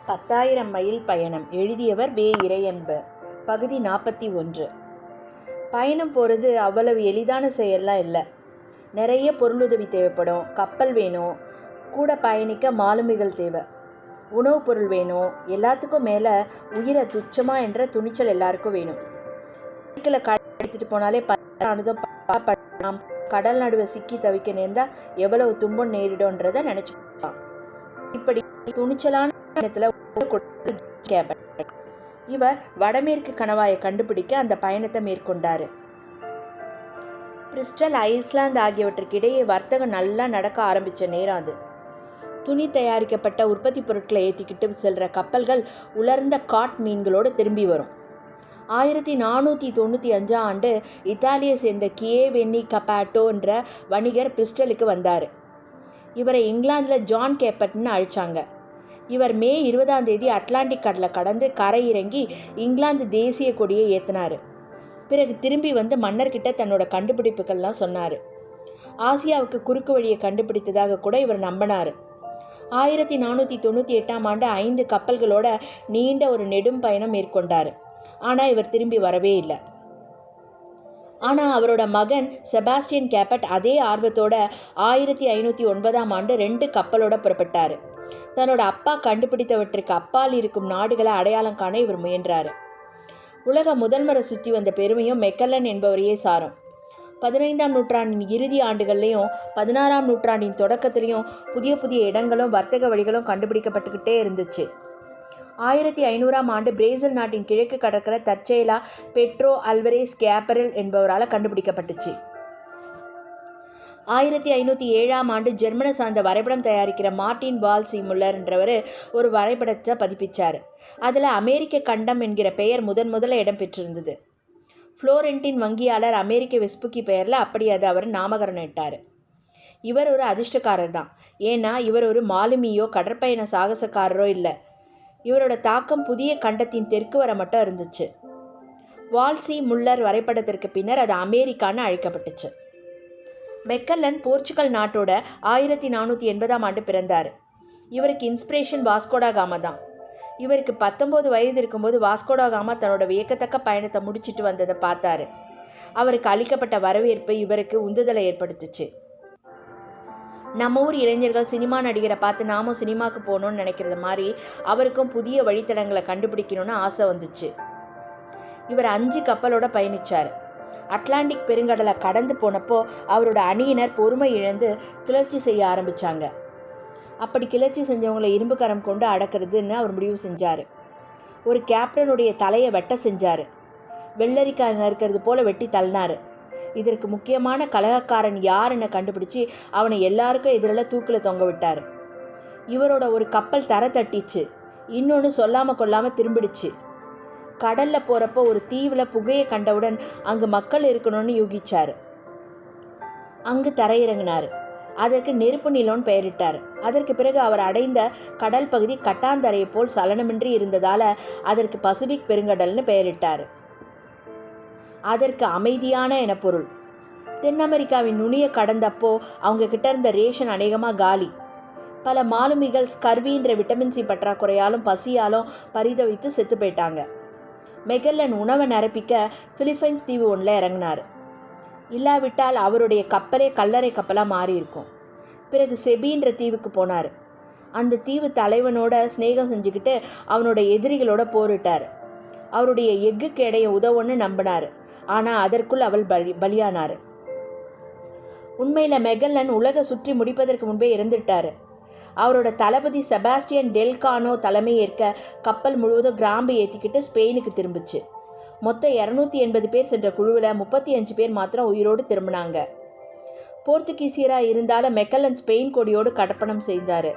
10,000 mile பயணம். எழுதியவர் வே. இறையன்பர். பகுதி 41. பயணம் போகிறது அவ்வளவு எளிதான செயல்லாம் இல்லை. நிறைய பொருளுதவி தேவைப்படும். கப்பல் வேணும், கூட பயணிக்க மாலுமிகள் தேவை, உணவுப் பொருள் வேணும், எல்லாத்துக்கும் மேலே உயிரை துச்சமா என்ற துணிச்சல் எல்லாருக்கும் வேணும். எடுத்துகிட்டு போனாலே பணம் கடல் நடுவை சிக்கி தவிக்க நேர்ந்தா எவ்வளவு துன்பம் நேரிடும்ன்றதை நினச்சிக்கலாம். இப்படி துணிச்சலான இவர் வடமேற்கு கணவாயை கண்டுபிடிக்க அந்த பயணத்தை மேற்கொண்டார். பிரிஸ்டல், ஐஸ்லாந்து ஆகியவற்றுக்கு இடையே வர்த்தகம் நல்லா நடக்க ஆரம்பித்த நேரம் அது. துணி தயாரிக்கப்பட்ட உற்பத்தி பொருட்களை ஏற்றிக்கிட்டு செல்கிற கப்பல்கள் உலர்ந்த காட் மீன்களோடு திரும்பி வரும். 1495 இத்தாலியை சேர்ந்த கியேவென்னி கப்பாட்டோ என்ற வணிகர் பிரிஸ்டலுக்கு வந்தார். இவரை இங்கிலாந்தில் ஜான் கேப்பட்னு அழைச்சாங்க. இவர் மே 20 அட்லாண்டிக் கடலை கடந்து கரை இறங்கி இங்கிலாந்து தேசிய கொடியை ஏற்றினார். பிறகு திரும்பி வந்து மன்னர்கிட்ட தன்னோட கண்டுபிடிப்புகள்லாம் சொன்னார். ஆசியாவுக்கு குறுக்கு வழியை கண்டுபிடித்ததாக கூட இவர் நம்பினார். 1498 5 கப்பல்களோட நீண்ட ஒரு நெடும் பயணம் மேற்கொண்டார். ஆனால் இவர் திரும்பி வரவே இல்லை. ஆனால் அவரோட மகன் செபாஸ்டியன் கேப்பட் அதே ஆர்வத்தோட 1509 2 கப்பலோட புறப்பட்டார். தன்னோட அப்பா கண்டுபிடித்தவற்றுக்கு அப்பால் இருக்கும் நாடுகளை அடையாளம் காண இவர் முயன்றார். உலக முதல்முறை சுற்றி வந்த பெருமையும் மெக்கல்லன் என்பவரையே சாரும். 15ஆம் நூற்றாண்டின் இறுதி ஆண்டுகள்லையும் 16ஆம் நூற்றாண்டின் தொடக்கத்திலையும் புதிய புதிய இடங்களும் வர்த்தக வழிகளும் கண்டுபிடிக்கப்பட்டுக்கிட்டே இருந்துச்சு. 1500 பிரேசில் நாட்டின் கிழக்கு கடற்கரை தற்செயலா பெட்ரோ அல்வரேஸ் கேப்பரல் என்பவரால் கண்டுபிடிக்கப்பட்டுச்சு. 1507 ஜெர்மனை சார்ந்த வரைபடம் தயாரிக்கிற மார்ட்டின் வால்சி முல்லர் என்றவர் ஒரு வரைபடத்தை பதிப்பிச்சார். அதில் அமெரிக்க கண்டம் என்கிற பெயர் முதல்ல இடம் பெற்றிருந்தது. ஃப்ளோரென்டின் வங்கியாளர் அமெரிக்க வெஸ்புக்கி பெயரில் அப்படி அது அவர் நாமகரணம் இட்டார். இவர் ஒரு அதிர்ஷ்டக்காரர் தான். ஏன்னா இவர் ஒரு மாலுமியோ கடற்பயண சாகசக்காரரோ இல்லை. இவரோட தாக்கம் புதிய கண்டத்தின் தெற்கு வர மட்டும் இருந்துச்சு. வால்சி முல்லர் வரைபடத்திற்கு பின்னர் அது அமெரிக்கான்னு அழைக்கப்பட்டுச்சு. மெக்கல்லன் போர்ச்சுகல் நாட்டோட 1480 பிறந்தார். இவருக்கு இன்ஸ்பிரேஷன் வாஸ்கோடா காமா தான். இவருக்கு 19 வயது இருக்கும்போது வாஸ்கோடா காமா தன்னோட வியக்கத்தக்க பயணத்தை முடிச்சிட்டு வந்ததை பார்த்தாரு. அவருக்கு அளிக்கப்பட்ட வரவேற்பு இவருக்கு உந்துதலை ஏற்படுத்துச்சு. நம்ம ஊர் இளைஞர்கள் சினிமா நடிகரை பார்த்து நாமும் சினிமாவுக்கு போகணும்னு நினைக்கிறது மாதிரி அவருக்கும் புதிய வழித்தடங்களை கண்டுபிடிக்கணும்னு ஆசை வந்துச்சு. இவர் 5 கப்பலோட பயணித்தார். அட்லாண்டிக் பெருங்கடலை கடந்து போனப்போ அவரோட அணியினர் பொறுமை இழந்து கிளர்ச்சி செய்ய ஆரம்பித்தாங்க. அப்படி கிளர்ச்சி செஞ்சவங்களை இரும்பு கரம் கொண்டு அடக்கிறதுன்னு அவர் முடிவு செஞ்சார். ஒரு கேப்டனுடைய தலையை வெட்ட செஞ்சார். வெள்ளரிக்காய் நறுக்கிறது போல வெட்டி தள்ளினார். இதற்கு முக்கியமான கலகக்காரன் யாருன்னு கண்டுபிடிச்சி அவனை எல்லாருக்கும் எதிரில் தூக்கில் தொங்க விட்டார். இவரோட ஒரு கப்பல் தரை தட்டிச்சு, இன்னொன்று சொல்லாமல் கொள்ளாமல் திரும்பிடுச்சு. கடலில் போகிறப்போ ஒரு தீவில் புகையை கண்டவுடன் அங்கு மக்கள் இருக்கணும்னு யூகிச்சார். அங்கு தரையிறங்கினார். அதற்கு நெருப்பு நிலம்னு பெயரிட்டார். அதற்கு பிறகு அவர் அடைந்த கடல் பகுதி கட்டாந்தரையை போல் சலனமின்றி இருந்ததால் அதற்கு பசிபிக் பெருங்கடல்னு பெயரிட்டார். அதற்கு அமைதியான என பொருள். தென் அமெரிக்காவின் நுனியை கடந்தப்போ அவங்க கிட்ட இருந்த ரேஷன் அநேகமாக காலி. பல மாலுமிகள் ஸ்கர்வின்ற விட்டமின் சி பற்றாக்குறையாலும் பசியாலும் பரிதவித்து செத்து போயிட்டாங்க. மெக்கல்லன் உணவை நிரப்பிக்க பிலிப்பைன்ஸ் தீவு ஒன்றில் இறங்கினார். இல்லாவிட்டால் அவருடைய கப்பலே கல்லறை கப்பலாக மாறியிருக்கும். பிறகு செபின்ற தீவுக்கு போனார். அந்த தீவு தலைவனோட ஸ்நேகம் செஞ்சுக்கிட்டு அவனோட எதிரிகளோட போரிட்டார். அவருடைய எஃகு எடைய உதவுன்னு நம்பினார். ஆனால் அதற்குள் அவள் பலியானார். உண்மையில் மெக்கல்லன் உலக சுற்றி முடிப்பதற்கு முன்பே இறந்துட்டார். அவரோட தளபதி செபாஸ்டியன் டெல்கானோ தலைமை ஏற்க கப்பல் முழுவதும் கிராம்பு ஏற்றிக்கிட்டு ஸ்பெயினுக்கு திரும்பிச்சு. மொத்தம் 280 பேர் சென்ற குழுவில் 35 பேர் மாத்திரம் உயிரோடு திரும்பினாங்க. போர்த்துகீசியராக இருந்தாலும் மெக்கல்லன் ஸ்பெயின் கொடியோடு கடப்பணம் செய்தார்.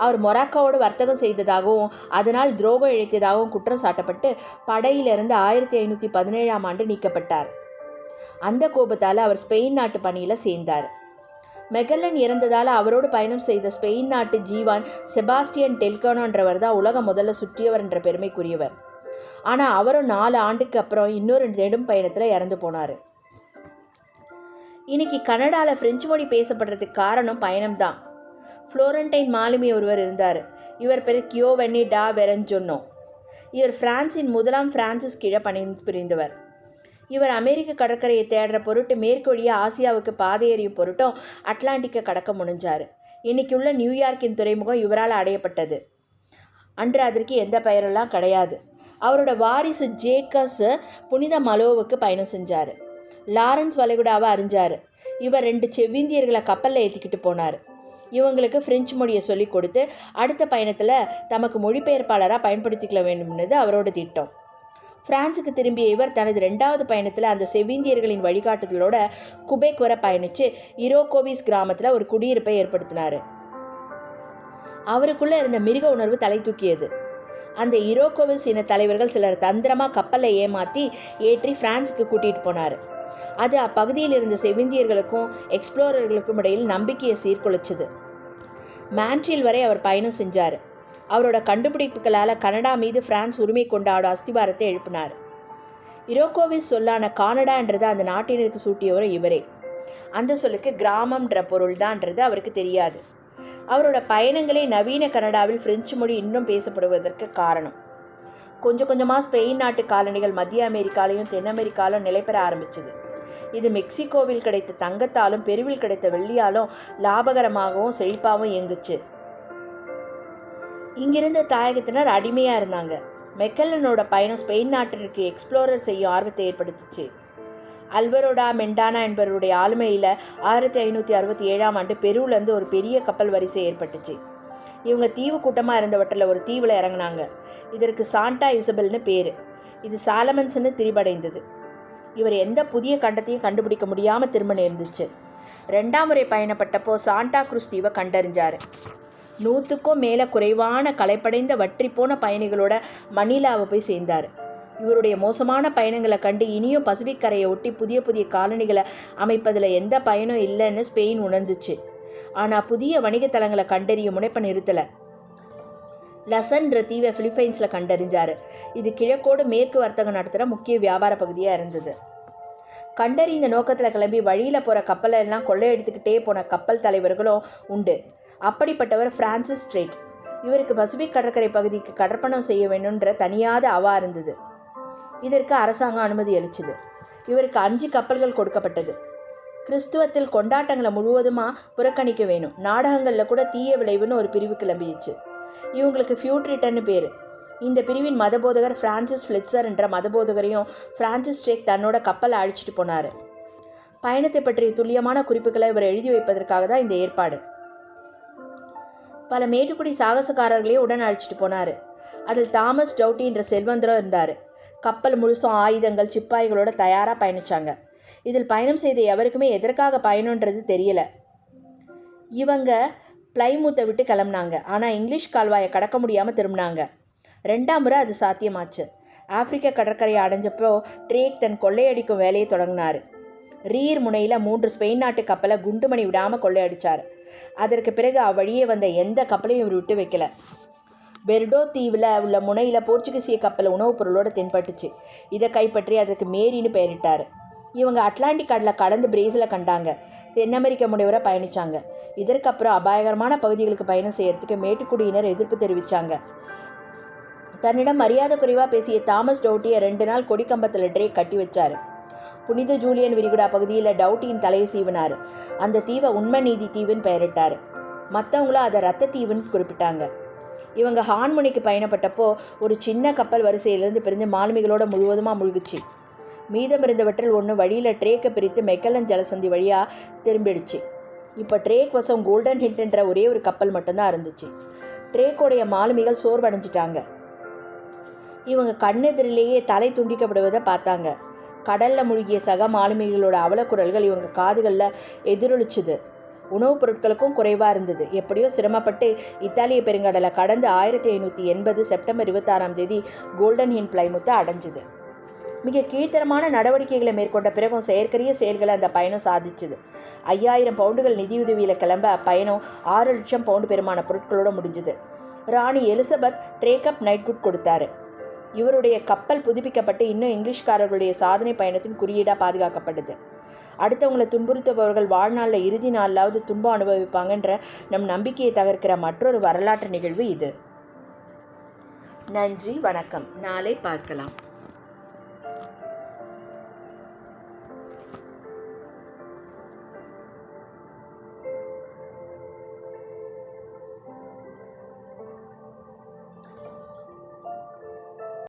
அவர் மொராக்கோவோடு வர்த்தகம் செய்ததாகவும் அதனால் துரோகம் இழைத்ததாகவும் குற்றம் சாட்டப்பட்டு படையிலிருந்து 1517 நீக்கப்பட்டார். அந்த கோபத்தால் அவர் ஸ்பெயின் நாட்டு பணியில் சேர்ந்தார். மெக்கல்லன் இறந்ததால் அவரோடு பயணம் செய்த ஸ்பெயின் நாட்டு ஜீவான் செபாஸ்டியன் டெல்கானோன்றவர் தான் உலக முதல்ல சுற்றியவர் என்ற பெருமைக்குரியவர். ஆனால் அவரும் 4 ஆண்டுக்கு அப்புறம் இன்னொரு நெடும் பயணத்தில் இறந்து போனார். இன்னைக்கு கனடாவில் ஃப்ரெஞ்சு மொழி பேசப்படுறதுக்கு காரணம் பயணம்தான். ஃப்ளோரண்டைன் மாலுமி ஒருவர் இருந்தார். இவர் பேர் கியோவன்னி டா வெரஞ்சொன்னோ. இவர் பிரான்சின் முதலாம் பிரான்சிஸ் கீழே பணிபுரிந்தவர். இவர் அமெரிக்க கடற்கரையை தேடுற பொருட்டு மேற்கு வழியாக ஆசியாவுக்கு பாதை எறியும் பொருட்டும் அட்லாண்டிக்கை கடக்க முடிஞ்சார். இன்னைக்கு உள்ள நியூயார்க்கின் துறைமுகம் இவரால் அடையப்பட்டது. அன்று அதற்கு எந்த பெயரெல்லாம் கிடையாது. அவரோட வாரிசு ஜேக்கஸ் புனித மலோவுக்கு பயணம் செஞ்சார். லாரன்ஸ் வளைகுடாவை அறிஞ்சார். இவர் 2 செவ்விந்தியர்களை கப்பலில் ஏற்றிக்கிட்டு போனார். இவங்களுக்கு பிரெஞ்சு மொழியை சொல்லி கொடுத்து அடுத்த பயணத்தில் தமக்கு மொழிபெயர்ப்பாளராக பயன்படுத்திக்கல வேண்டும்னது அவரோட திட்டம். பிரான்ஸுக்கு திரும்பிய இவர் தனது 2வது பயணத்தில் அந்த செவ்விந்தியர்களின் வழிகாட்டுதலோட குபேக் வர பயணித்து இரோகோவிஸ் கிராமத்தில் ஒரு குடியிருப்பை ஏற்படுத்தினார். அவருக்குள்ளே இருந்த மிருக உணர்வு தலை தூக்கியது. அந்த இரோகோவிஸ் இன தலைவர்கள் சிலர் தந்திரமாக கப்பலை ஏமாற்றி ஏற்றி பிரான்ஸுக்கு கூட்டிகிட்டு போனார். அது அப்பகுதியில் இருந்த செவிந்தியர்களுக்கும் எக்ஸ்ப்ளோரர்களுக்கும் இடையில் நம்பிக்கையை சீர்குலைச்சது. மான்ட்ரியல் வரை அவர் பயணம் செஞ்சார். அவரோட கண்டுபிடிப்புகளால் கனடா மீது பிரான்ஸ் உரிமை கொண்டாட அஸ்திவாரத்தை எழுப்பினார். இரோகோவிஸ் சொல்லான கானடான்றது அந்த நாட்டினருக்கு சூட்டியவரும் இவரே. அந்த சொல்லுக்கு கிராமம்ன்ற பொருள் தான்ன்றது அவருக்கு தெரியாது. அவரோட பயணங்களே நவீன கனடாவில் பிரெஞ்சு மொழி இன்னும் பேசப்படுவதற்கு காரணம். கொஞ்சம் கொஞ்சமாக ஸ்பெயின் நாட்டு காலனிகள் மத்திய அமெரிக்காலையும் தென் அமெரிக்காலும் நிலை பெற ஆரம்பிச்சது. இது மெக்சிகோவில் கிடைத்த தங்கத்தாலும் பெருவில் கிடைத்த வெள்ளியாலும் லாபகரமாகவும் செழிப்பாகவும் இயங்குச்சு. இங்கிருந்த தாயகத்தினர் அடிமையாக இருந்தாங்க. மெக்கல்லனோட பயணம் ஸ்பெயின் நாட்டிற்கு எக்ஸ்ப்ளோரர் செய்யும் ஆர்வத்தை ஏற்படுத்துச்சு. அல்வரோடா மெண்டானா என்பவருடைய ஆளுமையில் 1567ஆம் ஆண்டு பெருவிலேருந்து ஒரு பெரிய கப்பல் வரிசை ஏற்பட்டுச்சு. இவங்க தீவு கூட்டமாக இருந்தவற்றில் ஒரு தீவில் இறங்கினாங்க. இதற்கு சாண்டா இசபெல்னு பேர். இது சாலமன்ஸ்னு திரிபடைந்தது. இவர் எந்த புதிய கண்டத்தையும் கண்டுபிடிக்க முடியாமல் திரும்ப நேர்ந்துச்சு. 2ஆம் முறை பயணப்பட்டப்போ சாண்டா குரூஸ் தீவை கண்டறிஞ்சார். 100க்கும் மேலே குறைவான களைப்படைந்த வற்றி போன பயணிகளோட மணிலாவை போய் சேர்ந்தார். இவருடைய மோசமான பயணங்களை கண்டு இனியும் பசிபிக் கரையை ஒட்டி புதிய புதிய காலனிகளை அமைப்பதில் எந்த பயனும் இல்லைன்னு ஸ்பெயின் உணர்ந்துச்சு. ஆனால் புதிய வணிக தலங்களை கண்டறியும் முனைப்பை நிறுத்தலை. லசன்ற தீவை பிலிப்பைன்ஸில் கண்டறிஞ்சார். இது கிழக்கோடு மேற்கு வர்த்தகம் நடத்துகிற முக்கிய வியாபார பகுதியாக இருந்தது. கண்டறிந்த நோக்கத்தில் கிளம்பி வழியில் போகிற கப்பலெல்லாம் கொள்ளையடித்துக்கிட்டே போன கப்பல் தலைவர்களும் உண்டு. அப்படிப்பட்டவர் பிரான்சிஸ் ட்ரேட். இவருக்கு பசிபிக் கடற்கரை பகுதிக்கு கடற்பணம் செய்ய வேணுன்ற தனியாத அவா இருந்தது. இதற்கு அரசாங்கம் அனுமதி அளிச்சது. இவருக்கு 5 கப்பல்கள் கொடுக்கப்பட்டது. கிறிஸ்துவத்தில் கொண்டாட்டங்களை முழுவதுமாக புறக்கணிக்க வேணும். நாடகங்களில் கூட தீய விளைவுன்னு ஒரு பிரிவு கிளம்பிடுச்சு. இவங்களுக்கு ஃபியூட்ரிட்டன்னு பேர். இந்த பிரிவின் மதபோதகர் பிரான்சிஸ் ஃப்ளிட்சர் என்ற மதபோதகரையும் பிரான்சிஸ் ட்ரேக் தன்னோட கப்பலை அழிச்சிட்டு போனார். பயணத்தை பற்றிய துல்லியமான குறிப்புகளை இவர் எழுதி வைப்பதற்காக தான் இந்த ஏற்பாடு. பல மேட்டுக்குடி சாகசக்காரர்களையும் உடன் அழைச்சிட்டு போனார். அதில் தாமஸ் டவுட்டி என்ற செல்வந்தரும் இருந்தார். கப்பல் முழுசும் ஆயுதங்கள் சிப்பாய்களோட தயாராக பயணித்தாங்க. இதில் பயணம் செய்த எவருக்குமே எதற்காக பயணன்றது தெரியலை. இவங்க பிளைமூத்தை விட்டு கிளம்புனாங்க. ஆனால் இங்கிலீஷ் கால்வாயை கடக்க முடியாமல் திரும்பினாங்க. 2ஆம் முறை அது சாத்தியமாச்சு. ஆப்பிரிக்க கடற்கரையை அடைஞ்சப்போ ட்ரேக் தன் கொள்ளையடிக்கும் வேலையை தொடங்கினார். ரீர் முனையில் 3 ஸ்பெயின் நாட்டு கப்பலை குண்டுமணி விடாமல் கொள்ளையடித்தார். அதற்கு பிறகு அவ்வழியே வந்த எந்த கப்பலையும் இவர் விட்டு வைக்கல. பெர்டோ தீவில் உள்ள முனையில் போர்ச்சுகீசிய கப்பல் உணவுப் பொருளோடு தென்பட்டுச்சு. இதை கைப்பற்றி அதற்கு மேரின்னு பெயரிட்டார். இவங்க அட்லாண்டிக் கடலில் கடந்து பிரேசிலை கண்டாங்க. தென் அமெரிக்க முனைவரை பயணித்தாங்க. இதற்கப்புறம் அபாயகரமான பகுதிகளுக்கு பயணம் செய்கிறதுக்கு மேட்டுக்குடியினர் எதிர்ப்பு தெரிவித்தாங்க. தன்னிடம் மரியாதை குறைவாக பேசிய தாமஸ் டவுட்டியை 2 நாள் கொடிக்கம்பத்தில் ட்ரேக் கட்டி வச்சார். புனித ஜூலியன் விரிகுடா பகுதியில் டவுட்டியின் தலையை சீவினார். அந்த தீவை உண்மை நீதி தீவுன்னு பெயரிட்டார். மற்றவங்களும் அதை ரத்த தீவுன்னு குறிப்பிட்டாங்க. இவங்க ஹான்முனிக்கு பயணப்பட்டப்போ ஒரு சின்ன கப்பல் வரிசையிலிருந்து பிரிந்து மாலுமிகளோட முழுவதுமாக முழுகுச்சு. மீதம் இருந்தவற்றில் ஒன்று வழியில் ட்ரேக்கை பிரித்து மெக்கல்லன் ஜலசந்தி வழியாக திரும்பிடுச்சு. இப்போ ட்ரேக் வசம் கோல்டன் ஹிட்ன்ற ஒரே ஒரு கப்பல் மட்டும்தான் இருந்துச்சு. ட்ரேக்கோடைய மாலுமிகள் சோர்வடைஞ்சிட்டாங்க. இவங்க கண்ணெதிரிலேயே தலை துண்டிக்கப்படுவதை பார்த்தாங்க. கடலில் மூழ்கிய சக மாலுமிகளோட அவலக்குரல்கள் இவங்க காதுகளில் எதிரொலிச்சுது. உணவுப் பொருட்களுக்கும் குறைவாக இருந்தது. எப்படியோ சிரமப்பட்டு இத்தாலிய பெருங்கடலை கடந்து 1580 செப்டம்பர் 26ஆம் தேதி கோல்டன் ஹின் பிளைமுத்தை அடைஞ்சுது. மிக கீழ்த்தரமான நடவடிக்கைகளை மேற்கொண்ட பிறகும் செயற்கரிய செயல்களை அந்த பயணம் சாதிச்சுது. 5000 பவுண்டுகள் நிதியுதவியில் கிளம்ப அப்பயணம் 6 லட்சம் பவுண்டு பெருமான பொருட்களோடு முடிஞ்சுது. ராணி எலிசபெத் ட்ரேக்கப் நைட்குட் கொடுத்தாரு. இவருடைய கப்பல் புதுப்பிக்கப்பட்டு இன்னும் இங்கிலீஷ்காரர்களுடைய சாதனை பயணத்தின் குறியீடாக பாதுகாக்கப்படுது. அடுத்தவங்களை துன்புறுத்துபவர்கள் வாழ்நாளில் இறுதி நாளாவது துன்பம் அனுபவிப்பாங்கன்ற நம் நம்பிக்கையை தகர்க்கிற மற்றொரு வரலாற்று நிகழ்வு இது. நன்றி, வணக்கம். நாளை பார்க்கலாம்.